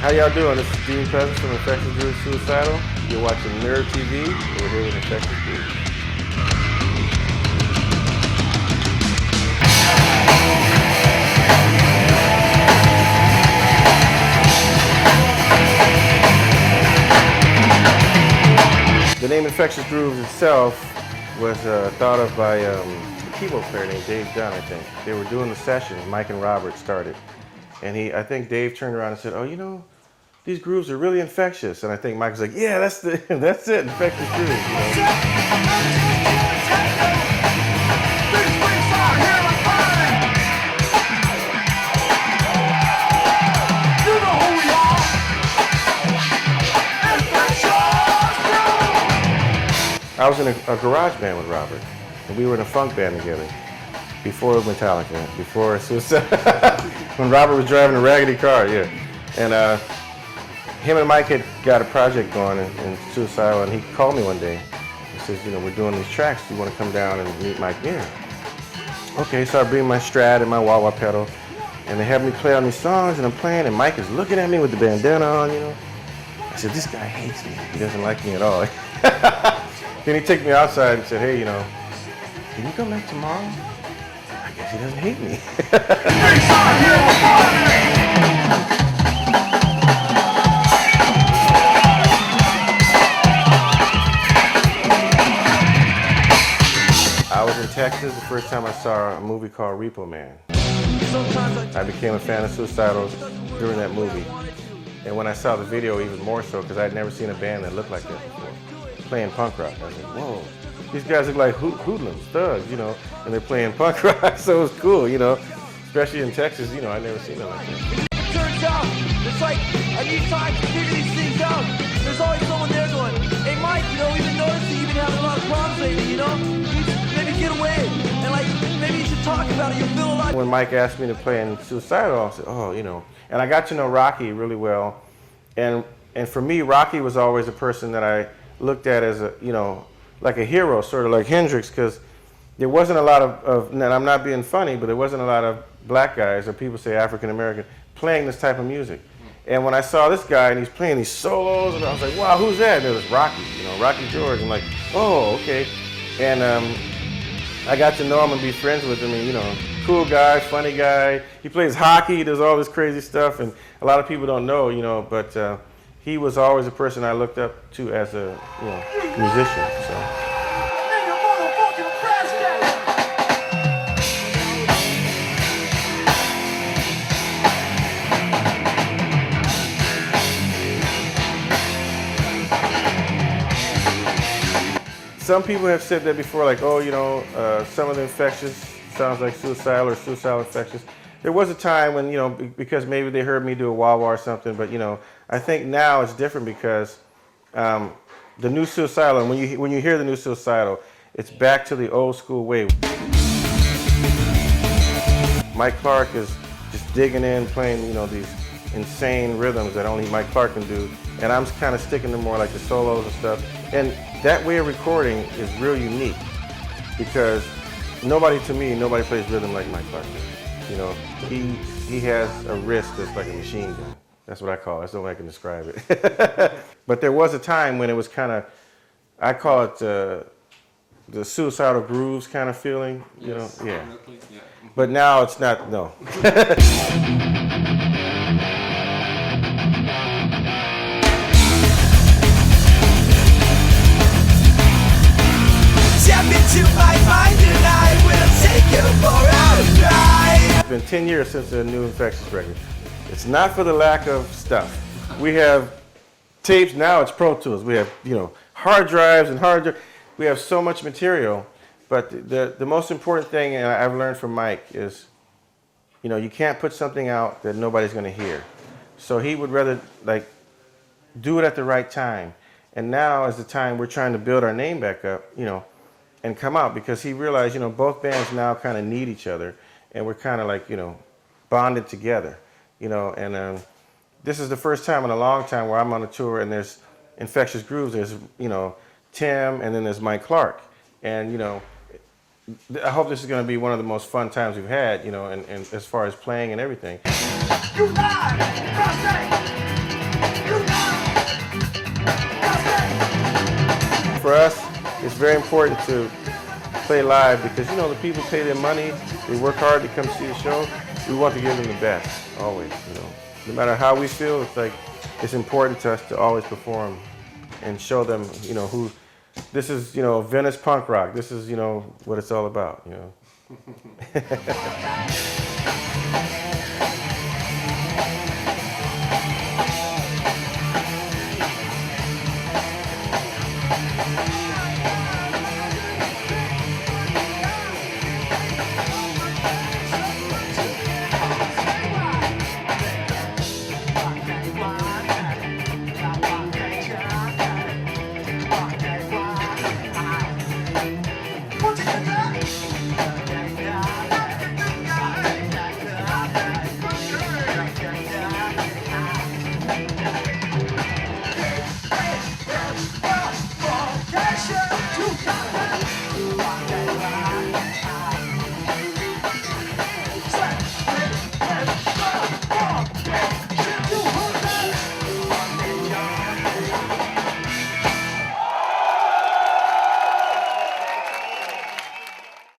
How y'all doing? This is Dean Cousins from Infectious Grooves Suicidal. You're watching Nrv-Tv, and we're here with Infectious Grooves. The name Infectious Grooves itself was thought of by a keyboard player named Dave Dunn, I think. They were doing the session, Mike and Robert started. And I think Dave turned around and said, oh, you know, these grooves are really infectious. And I think Mike was like, yeah, that's it, Infectious Grooves. You know? I was in a garage band with Robert, and we were in a funk band together before Metternich, before Suicide, when Robert was driving a raggedy car, yeah. And him and Mike had got a project going in Suicidal, and he called me one day. He says, you know, we're doing these tracks. Do you want to come down and meet Mike? Yeah. Okay, so I bring my Strat and my wah-wah pedal, and they have me play on these songs, and I'm playing, and Mike is looking at me with the bandana on, you know. I said, this guy hates me. He doesn't like me at all. Then he took me outside and said, hey, you know, can you come back tomorrow? I guess he doesn't hate me. I was in Texas the first time I saw a movie called Repo Man. I became a fan of Suicidal during that movie. And when I saw the video, even more so, because I'd never seen a band that looked like that before. Playing punk rock. I was like, whoa, these guys look like hoodlums, thugs, you know, and they're playing punk rock, so it was cool, you know, especially in Texas, you know, I'd never seen it like that. It turns out, it's like, I need time to figure these things out. There's always someone there going, hey Mike, you know, we've been noticing you've been having a lot of problems lately, you know, you should maybe get away, and like, maybe you should talk about it, you'll feel alive. When Mike asked me to play in Suicidal, I said, oh, you know, and I got to know Rocky really well, and for me, Rocky was always a person that I looked at as a, you know, like a hero, sort of like Hendrix, because there wasn't a lot of, and I'm not being funny, but there wasn't a lot of black guys, or people say African American, playing this type of music. And when I saw this guy and he's playing these solos, and I was like, wow, who's that? And it was Rocky, you know, Rocky George. I'm like, oh, okay. And I got to know him and be friends with him, and you know, cool guy, funny guy. He plays hockey, he does all this crazy stuff, and a lot of people don't know, you know, but he was always a person I looked up to as a, you know, musician. So. Some people have said that before, like, oh, you know, some of the Infectious sounds like Suicidal or Suicidal Infectious. There was a time when, you know, because maybe they heard me do a wah-wah or something, but, you know, I think now it's different because the new Suicidal, and when you hear the new Suicidal, it's back to the old school way. Mike Clark is just digging in, playing, you know, these insane rhythms that only Mike Clark can do, and I'm kind of sticking to more like the solos and stuff. And that way of recording is real unique because nobody plays rhythm like Mike Clark does. You know, he has a wrist that's like a machine gun. That's what I call it. That's the way I can describe it. But there was a time when it was kind of, I call it the Suicidal Grooves kind of feeling. You know, yeah. But now it's not. No. It's been 10 years since the new Infectious record. It's not for the lack of stuff. We have tapes, now it's Pro Tools. We have, you know, hard drives and we have so much material, but the most important thing, and I've learned from Mike, is, you know, you can't put something out that nobody's gonna hear. So he would rather, like, do it at the right time. And now is the time we're trying to build our name back up, you know, and come out, because he realized, you know, both bands now kind of need each other, and we're kind of like, you know, bonded together, you know, and this is the first time in a long time where I'm on a tour and there's Infectious Grooves, there's, you know, Tim, and then there's Mike Clark, and, you know, I hope this is going to be one of the most fun times we've had, you know, and as far as playing and everything. it's very important to play live because, you know, the people pay their money, they work hard to come see the show. We want to give them the best, always, you know. No matter how we feel, it's like, it's important to us to always perform and show them, you know, who, this is, you know, Venice punk rock. This is, you know, what it's all about, you know.